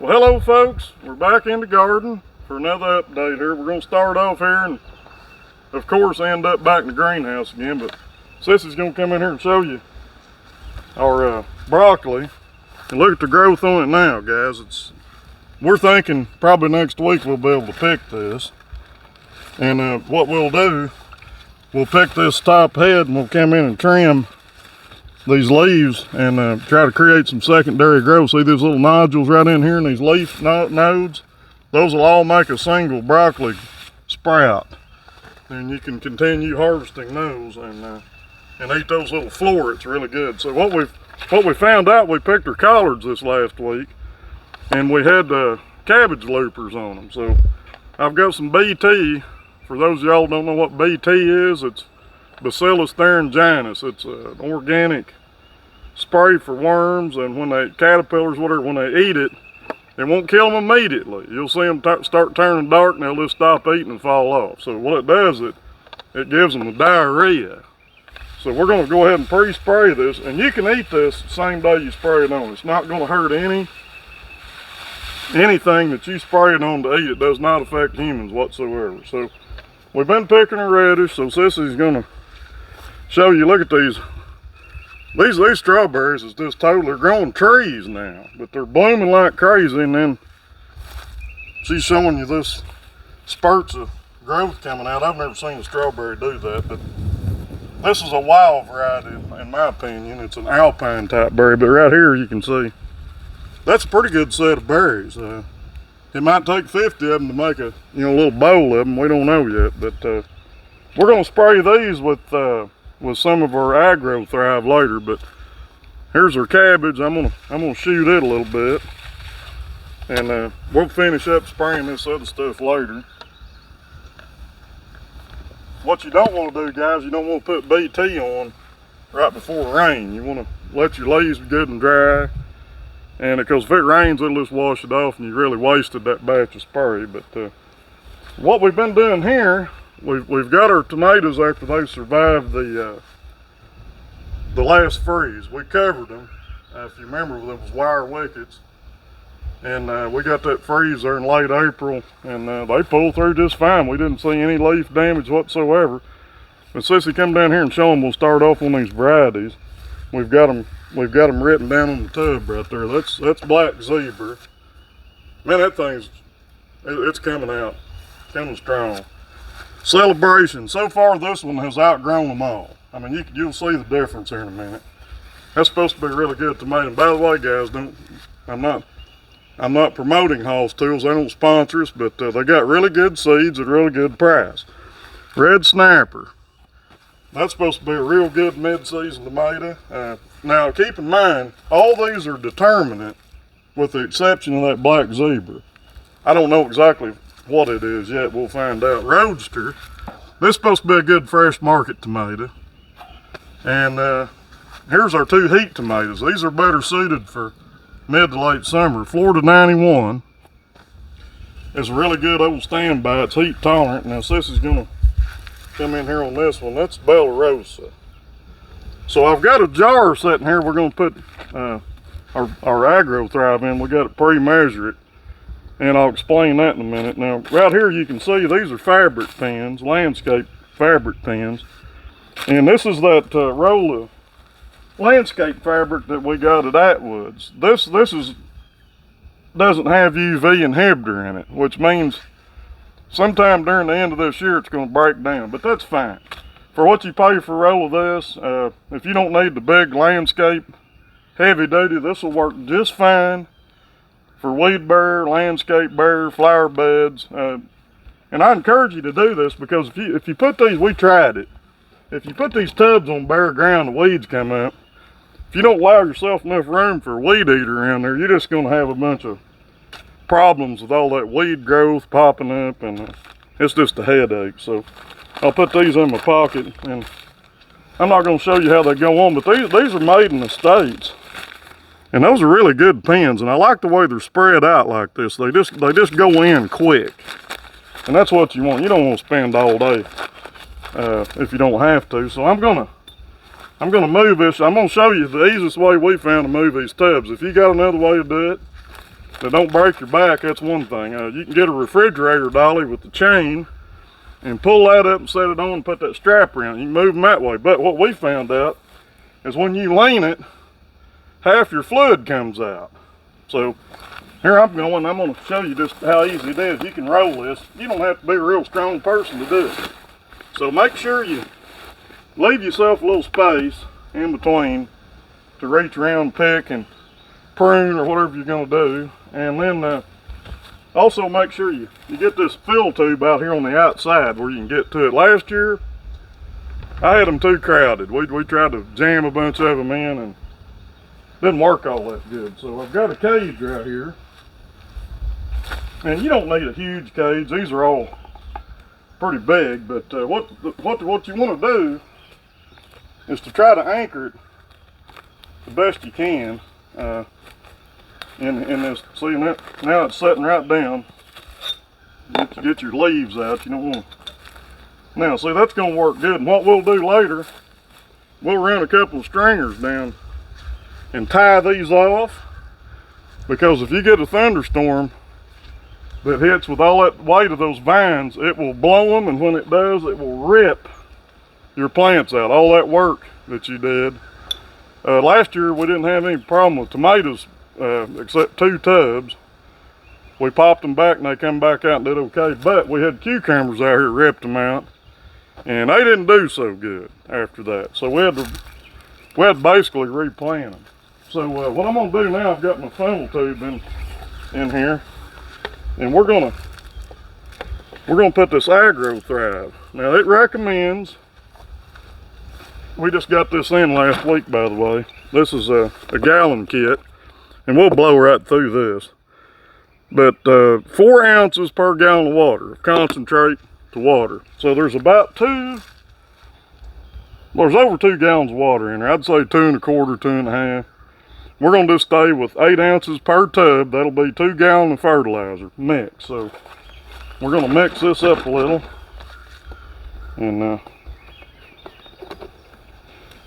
Well, hello folks, we're back in the garden for another update here. We're going to start off here and of course end up back in the greenhouse again, but Sissy's going to come in here and show you our broccoli. And look at the growth on it now, guys. We're thinking probably next week we'll be able to pick this. And what we'll do, we'll pick this top head and we'll come in and trim these leaves and try to create some secondary growth. See these little nodules right in here in these leaf nodes? Those will all make a single broccoli sprout. And you can continue harvesting those and eat those little florets really good. So what we found out, we picked our collards this last week and we had cabbage loopers on them. So I've got some BT. For those of y'all who don't know what BT is, it's Bacillus thuringiensis. It's an organic spray for worms, and when they caterpillars, whatever, when they eat it, it won't kill them immediately. You'll see them start turning dark, and they'll just stop eating and fall off. So what it does, it gives them the diarrhea. So we're going to go ahead and pre-spray this, and you can eat this the same day you spray it on. It's not going to hurt anything that you spray it on to eat. It does not affect humans whatsoever. So we've been picking a radish, so Sissy's gonna show you. Look at these. These strawberries is just totally growing trees now, but they're blooming like crazy. And then she's showing you this spurts of growth coming out. I've never seen a strawberry do that, but this is a wild variety in my opinion. It's an alpine type berry, but right here you can see that's a pretty good set of berries. It might take 50 of them to make a little bowl of them. We don't know yet, but we're going to spray these with some of our Agro Thrive later. But here's our cabbage. I'm gonna shoot it a little bit, and we'll finish up spraying this other stuff later. What you don't want to do, guys, you don't want to put BT on right before rain. You want to let your leaves be good and dry. And because if it rains, it'll just wash it off and you really wasted that batch of spray. But what we've been doing here, we've got our tomatoes after they survived the last freeze. We covered them. If you remember, there was wire wickets. And we got that freeze there in late April, and they pulled through just fine. We didn't see any leaf damage whatsoever. But Sissy, come down here and show them. We'll start off on these varieties. We've got them written down on the tub right there. That's Black Zebra. Man, that thing's, it's coming out, coming strong. Celebration. So far, this one has outgrown them all. I mean, you'll see the difference here in a minute. That's supposed to be a really good tomato. And by the way, guys, I'm not promoting Hall's Tools. They don't sponsor us, but they got really good seeds at a really good price. Red Snapper. That's supposed to be a real good mid-season tomato. Now, keep in mind, all these are determinate with the exception of that Black Zebra. I don't know exactly what it is yet. We'll find out. Roadster. This is supposed to be a good fresh market tomato. And here's our two heat tomatoes. These are better suited for mid to late summer. Florida 91 is a really good old standby. It's heat tolerant. Now, Sissy's going to come in here on this one. That's Bella Rosa. So I've got a jar sitting here. We're going to put our Agro Thrive in. We got to pre-measure it, and I'll explain that in a minute. Now, right here you can see these are fabric pins, landscape fabric pins, and this is that roll of landscape fabric that we got at Atwood's. This doesn't have UV inhibitor in it, which means sometime during the end of this year it's going to break down, but that's fine. For what you pay for a roll of this, if you don't need the big landscape heavy duty, this will work just fine for weed barrier, landscape barrier, flower beds. And I encourage you to do this because if you put these, we tried it. If you put these tubs on bare ground, the weeds come up. If you don't allow yourself enough room for a weed eater around there, you're just going to have a bunch of problems with all that weed growth popping up, and it's just a headache. So I'll put these in my pocket, and I'm not going to show you how they go on, but these are made in the States, and those are really good pins, and I like the way they're spread out like this. They just go in quick, and that's what you want. You don't want to spend all day if you don't have to. So I'm gonna move this. I'm gonna show you the easiest way we found to move these tubs. If you got another way to do it, that don't break your back, that's one thing. You can get a refrigerator dolly with the chain and pull that up and set it on and put that strap around. You can move them that way. But what we found out is when you lean it, half your fluid comes out. So here I'm going to show you just how easy it is. You can roll this. You don't have to be a real strong person to do it. So make sure you leave yourself a little space in between to reach around, pick, and prune or whatever you're going to do. And then also make sure you get this fill tube out here on the outside where you can get to it. Last year, I had them too crowded. We tried to jam a bunch of them in and didn't work all that good. So I've got a cage right here. And you don't need a huge cage. These are all pretty big, but what you want to do is to try to anchor it the best you can in this. See, now it's setting right down. Get your leaves out. You don't want to. Now, see, that's going to work good. And what we'll do later, we'll run a couple of stringers down and tie these off, because if you get a thunderstorm that hits with all that weight of those vines, it will blow them, and when it does, it will rip your plants out, all that work that you did. Last year we didn't have any problem with tomatoes except 2 tubs. We popped them back and they come back out and did okay, but we had cucumbers out here, ripped them out, and they didn't do so good after that. So we had to basically replant them. So what I'm going to do now, I've got my funnel tube in here, and we're gonna put this Agro Thrive. Now it recommends, we just got this in last week, by the way. This is a gallon kit, and we'll blow right through this. But 4 ounces per gallon of water, concentrate to water. So there's about there's over 2 gallons of water in there. I'd say 2 1/4, 2 1/2. We're gonna just stay with 8 ounces per tub. That'll be 2 gallons of fertilizer mix. So we're gonna mix this up a little, and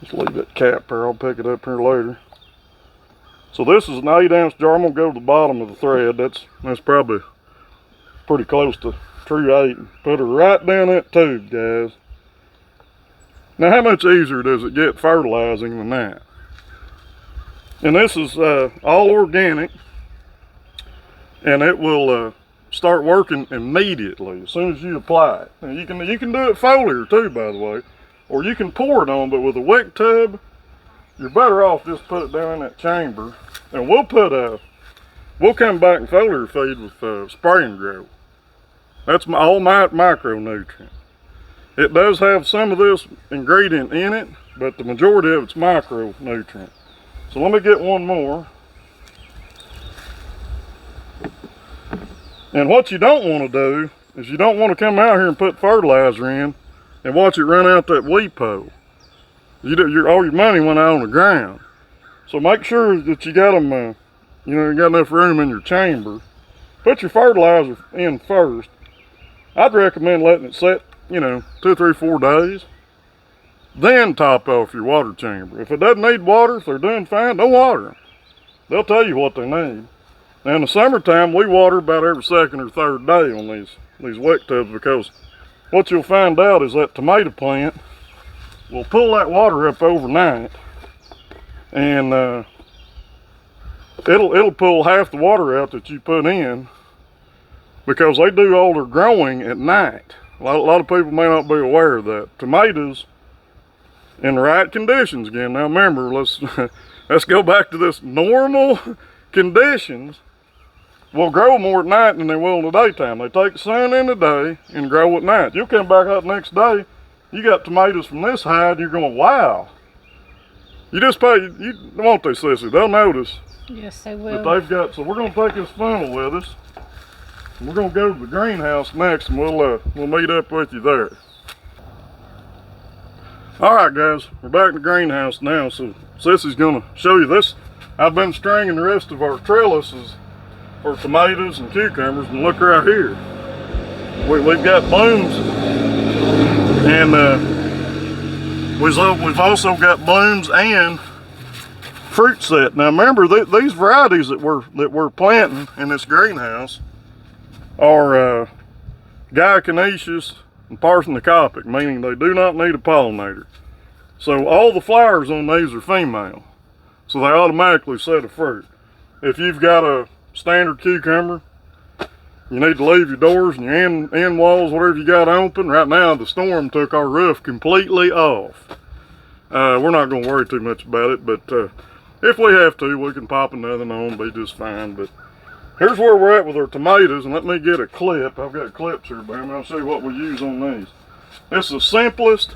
just leave that cap there. I'll pick it up here later. So this is an 8 ounce jar. I'm gonna go to the bottom of the thread. That's probably pretty close to true 8. Put her right down that tube, guys. Now, how much easier does it get fertilizing than that? And this is all organic, and it will start working immediately as soon as you apply it. And you can do it foliar too, by the way, or you can pour it on. But with a wick tub, you're better off just put it down in that chamber, and we'll come back and foliar feed with spray and grow. That's all my micronutrient. It does have some of this ingredient in it, but the majority of it's micronutrient. So let me get one more. And what you don't want to do is you don't want to come out here and put fertilizer in and watch it run out that weep hole. All your money went out on the ground. So make sure that you got them, you got enough room in your chamber. Put your fertilizer in first. I'd recommend letting it set, 2, 3, 4 days. Then top off your water chamber. If it doesn't need water, if they're doing fine, don't water them. They'll tell you what they need. Now in the summertime, we water about every 2nd or 3rd day on these wick tubs, because what you'll find out is that tomato plant will pull that water up overnight, and it'll pull half the water out that you put in, because they do all their growing at night. A lot of people may not be aware of that. Tomatoes, in the right conditions, again, now remember, let's go back to this normal conditions, will grow more at night than they will in the daytime. They take the sun in the day and grow at night. You'll come back up next day, you got tomatoes from this high, and you're going, wow. You won't they, Sissy? They'll notice. Yes, they will. That they've got, so we're going to take this funnel with us. And we're going to go to the greenhouse next, and we'll meet up with you there. Alright guys, we're back in the greenhouse now, so Sissy's going to show you this. I've been stringing the rest of our trellises for tomatoes and cucumbers, and look right here. We've got blooms, and we've also got blooms and fruit set. Now remember, these varieties that we're planting in this greenhouse are Gycanaceous and Parsnicopic, meaning they do not need a pollinator. So all the flowers on these are female, so they automatically set a fruit. If you've got a standard cucumber, you need to leave your doors and your end walls, whatever you got open. Right now, the storm took our roof completely off. We're not going to worry too much about it, but if we have to, we can pop another on, be just fine. But here's where we're at with our tomatoes, and let me get a clip. I've got clips here, Bam. I'll show you what we use on these. It's the simplest,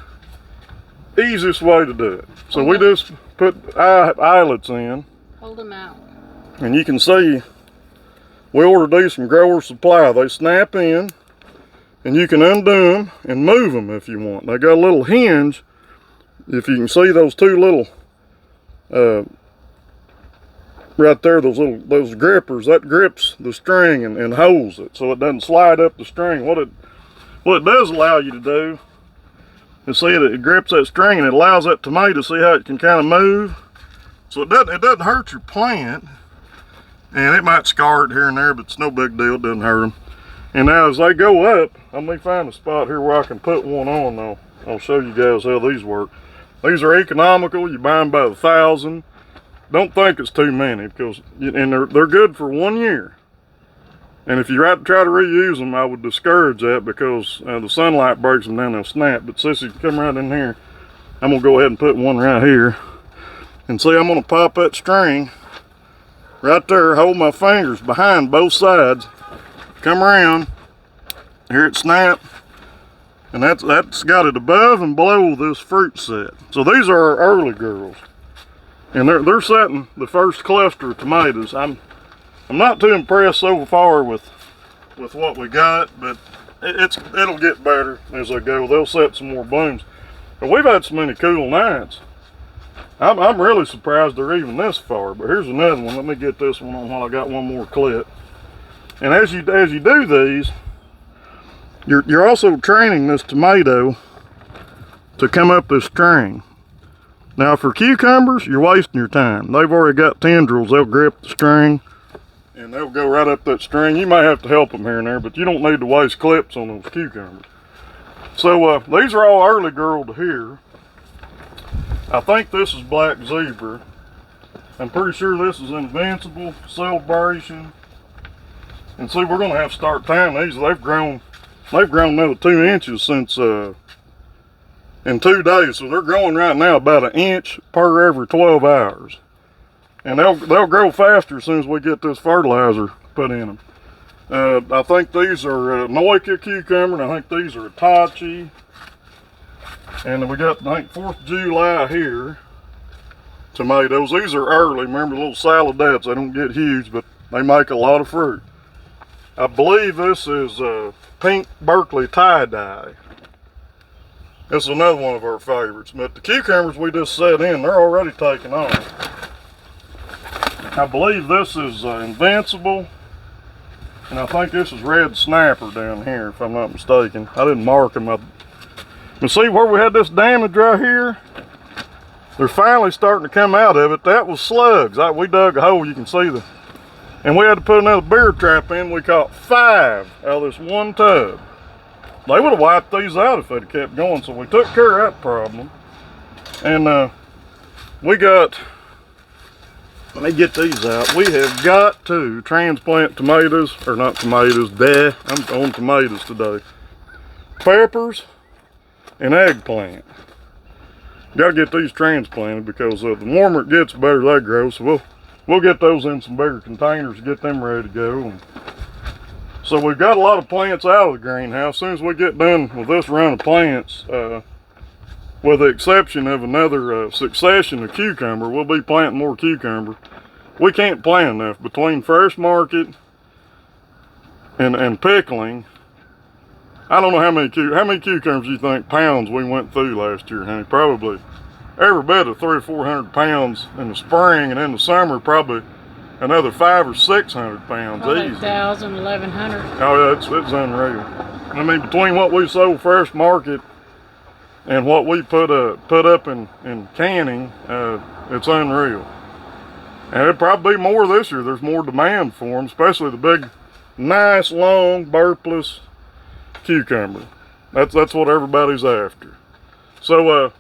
easiest way to do it. So we just put eyelets in. Hold them out. And you can see, we ordered these from Grower Supply. They snap in, and you can undo them and move them if you want. They got a little hinge. If you can see those two little, right there, those grippers, that grips the string and holds it so it doesn't slide up the string. What it does allow you to do is see it grips that string and it allows that tomato, see how it can kind of move. So it doesn't hurt your plant. And it might scar it here and there, but it's no big deal, it doesn't hurt them. And now as they go up, let me find a spot here where I can put one on though. I'll show you guys how these work. These are economical, you buy them by the 1,000. Don't think it's too many, because they're good for 1 year. And if you try to reuse them, I would discourage that, because the sunlight breaks them down, they'll snap. But Sissy, come right in here. I'm gonna go ahead and put one right here. And see, I'm gonna pop that string right there, hold my fingers behind both sides, come around, hear it snap, and that's got it above and below this fruit set. So these are our early girls, and they're setting the first cluster of tomatoes. I'm not too impressed so far with what we got, but it'll get better as they go. They'll set some more blooms. But we've had so many cool nights. I'm really surprised they're even this far, but here's another one. Let me get this one on while I got one more clip. And as you do these, you're also training this tomato to come up this string. Now for cucumbers, you're wasting your time. They've already got tendrils, they'll grip the string and they'll go right up that string. You might have to help them here and there, but you don't need to waste clips on those cucumbers. So these are all early girl to here. I think this is Black Zebra. I'm pretty sure this is Invincible, Celebration. And see, we're gonna have to start tying these. They've grown another 2 inches since in 2 days. So they're growing right now about 1 inch per every 12 hours. And they'll grow faster as soon as we get this fertilizer put in them. I think these are Noika cucumber, and I think these are Itachi. And we got, I think, 4th of July here tomatoes. These are early. Remember, little saladettes, they don't get huge, but they make a lot of fruit. I believe this is Pink Berkeley tie-dye. This is another one of our favorites. But the cucumbers we just set in, they're already taking on. I believe this is Invincible. And I think this is Red Snapper down here, if I'm not mistaken. I didn't mark them. But see where we had this damage right here? They're finally starting to come out of it. That was slugs. We dug a hole, you can see and we had to put another beer trap in. We caught 5 out of this one tub. They would have wiped these out if they'd have kept going, so we took care of that problem. And we got, let me get these out. We have got to transplant tomatoes, or not tomatoes, I'm on tomatoes today. Peppers and eggplant. Got to get these transplanted, because the warmer it gets, the better they grow. So we'll get those in some bigger containers to get them ready to go. And so we've got a lot of plants out of the greenhouse. As soon as we get done with this run of plants, with the exception of another succession of cucumber, we'll be planting more cucumber. We can't plant enough between Fresh Market and pickling. I don't know how many cucumbers you think pounds we went through last year, honey. Probably every bit of 300 or 400 pounds in the spring, and in the summer probably another 500 or 600 pounds. Probably easy. 1,000, 1,100. Oh yeah, it's unreal. I mean, between what we sold Fresh Market and what we put up in canning, it's unreal. And it'll probably be more this year. There's more demand for them, especially the big, nice, long, burpless cucumber. That's what everybody's after. So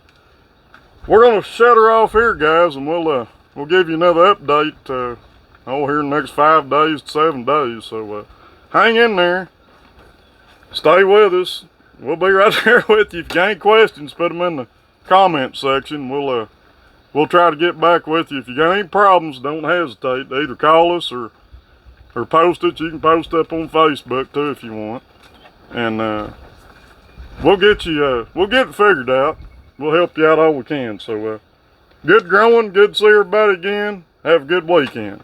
we're gonna shut her off here, guys, and we'll give you another update here in the next 5 days to 7 days. So hang in there, stay with us. We'll be right there with you. If you got any questions, put them in the comment section. We'll try to get back with you. If you got any problems, don't hesitate to either call us or post it. You can post up on Facebook too if you want, and we'll get it figured out. We'll help you out all we can. So good growing, good to see everybody again. Have a good weekend.